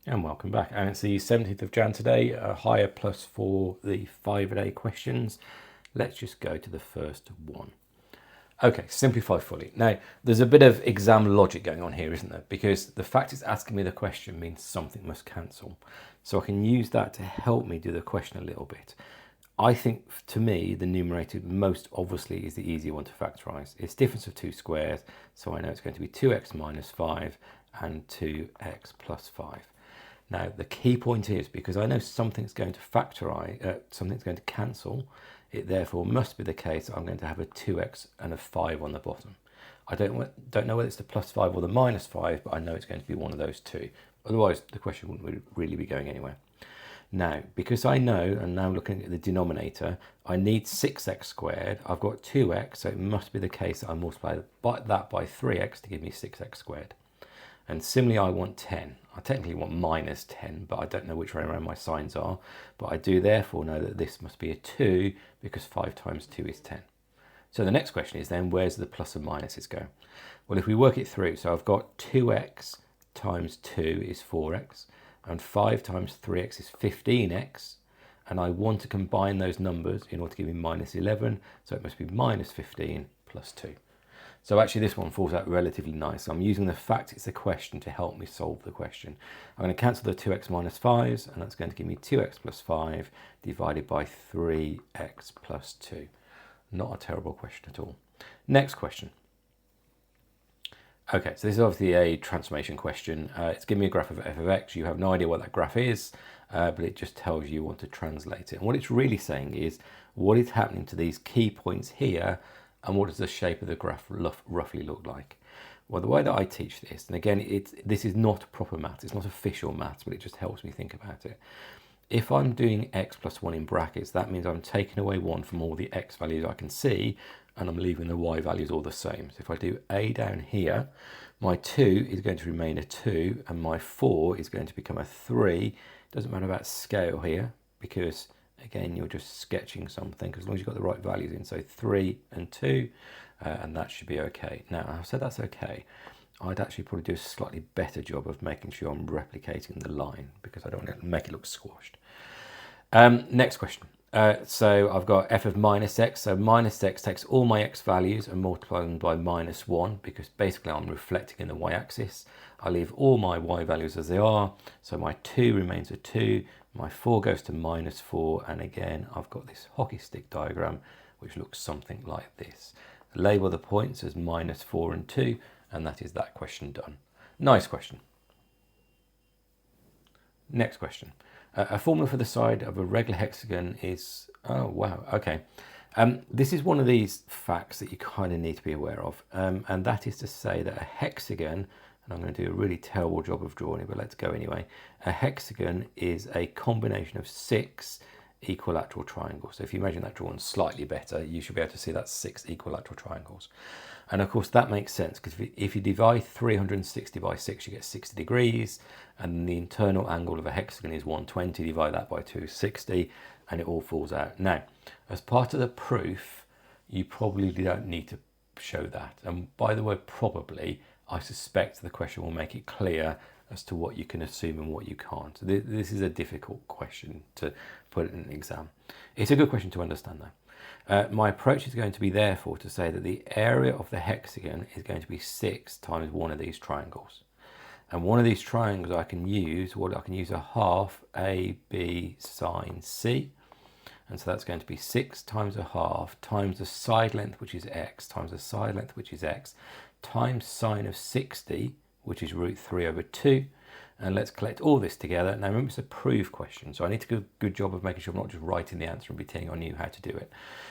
And welcome back. And it's the 17th of Jan today, a higher plus for the 5-a-day questions. Let's just go to the first one. Okay, simplify fully. Now, there's a bit of exam logic going on here, isn't there? Because the fact it's asking me the question means something must cancel. So I can use that to help me do the question a little bit. I think, to me, the numerator most obviously is the easier one to factorise. It's difference of 2 squares, so I know it's going to be 2x minus 5 and 2x plus 5. Now, the key point is, because I know something's going to factorize, something's going to cancel, it therefore must be the case I'm going to have a 2x and a 5 on the bottom. I don't know whether it's the plus 5 or the minus 5, but I know it's going to be one of those two. Otherwise, the question wouldn't really be going anywhere. Now, because I know, and now looking at the denominator, I need 6x squared. I've got 2x, so it must be the case that I multiply that by 3x to give me 6x squared. And similarly, I want 10. I technically want minus 10, but I don't know which way around my signs are. But I do therefore know that this must be a 2 because 5 times 2 is 10. So the next question is then, where's the plus and minuses go? Well, if we work it through, so I've got 2x times 2 is 4x, and 5 times 3x is 15x, and I want to combine those numbers in order to give me minus 11, so it must be minus 15 plus 2. So actually this one falls out relatively nice. I'm using the fact it's a question to help me solve the question. I'm going to cancel the 2x minus 5s, and that's going to give me 2x plus 5 divided by 3x plus 2. Not a terrible question at all. Next question. Okay, so this is obviously a transformation question. It's giving me a graph of f of x. You have no idea what that graph is, but it just tells you want to translate it. And what it's really saying is what is happening to these key points here, and what does the shape of the graph roughly look like? Well, the way that I teach this, and again, this is not proper maths, it's not official maths, but it just helps me think about it. If I'm doing x plus 1 in brackets, that means I'm taking away 1 from all the x values I can see, and I'm leaving the y values all the same. So if I do a down here, my 2 is going to remain a 2, and my 4 is going to become a 3. Doesn't matter about scale here, because again, you're just sketching something, as long as you've got the right values in. So 3 and 2, and that should be okay. Now, I've said that's okay. I'd actually probably do a slightly better job of making sure I'm replicating the line, because I don't want to make it look squashed. Next question. So I've got f of minus x. So minus x takes all my x values and multiplies them by minus 1, because basically I'm reflecting in the y-axis. I leave all my y values as they are. So my 2 remains a 2. My 4 goes to minus 4. And again, I've got this hockey stick diagram, which looks something like this. Label the points as minus 4 and 2. And that is that question done. Nice question. Next question. A formula for the side of a regular hexagon is, oh wow, okay. This is one of these facts that you kind of need to be aware of, and that is to say that a hexagon, and I'm going to do a really terrible job of drawing it, but let's go anyway. A hexagon is a combination of 6 equilateral triangles. So if you imagine that drawn slightly better, you should be able to see that's 6 equilateral triangles. And of course that makes sense, because if you divide 360 by 6, you get 60 degrees, and the internal angle of a hexagon is 120, divide that by 260, and it all falls out. Now, as part of the proof, you probably don't need to show that. And by the word probably, I suspect the question will make it clear as to what you can assume and what you can't. So this is a difficult question to put in an exam. It's a good question to understand though. My approach is going to be therefore to say that the area of the hexagon is going to be 6 times one of these triangles. And one of these triangles I can use, I can use a half AB sine C. And so that's going to be 6 times a half times the side length, which is x, times the side length, which is x, times sine of 60, which is root 3 over 2. And let's collect all this together. Now remember, it's a proof question, so I need to do a good job of making sure I'm not just writing the answer and pretending I knew how to do it.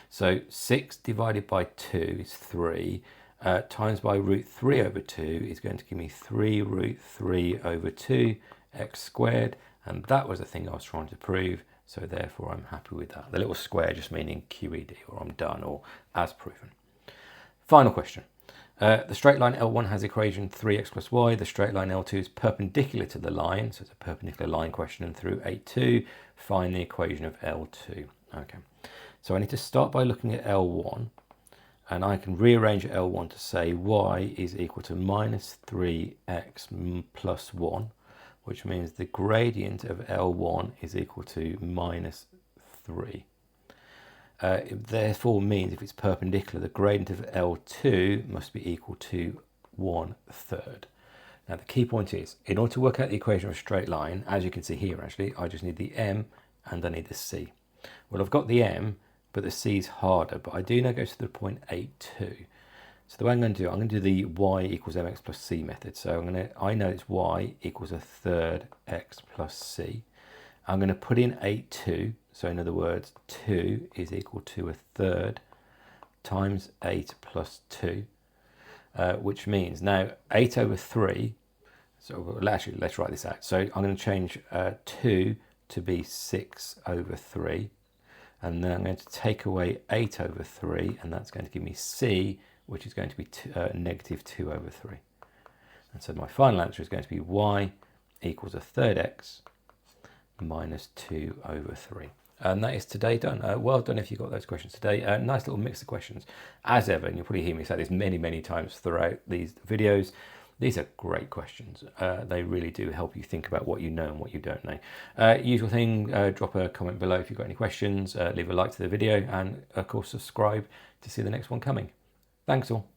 So 6 divided by 2 is 3, times by root 3 over 2 is going to give me 3 root 3 over 2 x squared, and that was the thing I was trying to prove, so therefore I'm happy with that. The little square just meaning QED, or I'm done, or as proven. Final question. The straight line L1 has equation 3x plus y. The straight line L2 is perpendicular to the line, so it's a perpendicular line question, and through 8,2, find the equation of L2. Okay, so I need to start by looking at L1, and I can rearrange L1 to say y is equal to minus 3x plus 1 which means the gradient of L1 is equal to minus 3. It therefore means if it's perpendicular, the gradient of L2 must be equal to 1/3. Now the key point is, in order to work out the equation of a straight line, as you can see here actually, I just need the m and I need the c. Well, I've got the m, but the c is harder, but I do now go to the point 8,2. So the way I'm going to do, I'm going to do the y equals mx plus c method. So I know it's y equals 1/3 x plus c. I'm going to put in 8,2. So in other words, 2 is equal to 1/3 times 8 plus 2, which means now 8/3. So actually, let's write this out. So I'm going to change 2 to be 6/3. And then I'm going to take away 8/3, and that's going to give me c, which is going to be negative 2/3. And so my final answer is going to be y equals 1/3 x minus 2/3. And that is today done. Well done if you got those questions today. Nice little mix of questions, as ever. And you'll probably hear me say this many, many times throughout these videos. These are great questions. They really do help you think about what you know and what you don't know. Usual thing, drop a comment below if you've got any questions. Leave a like to the video, and of course subscribe to see the next one coming. Thanks all.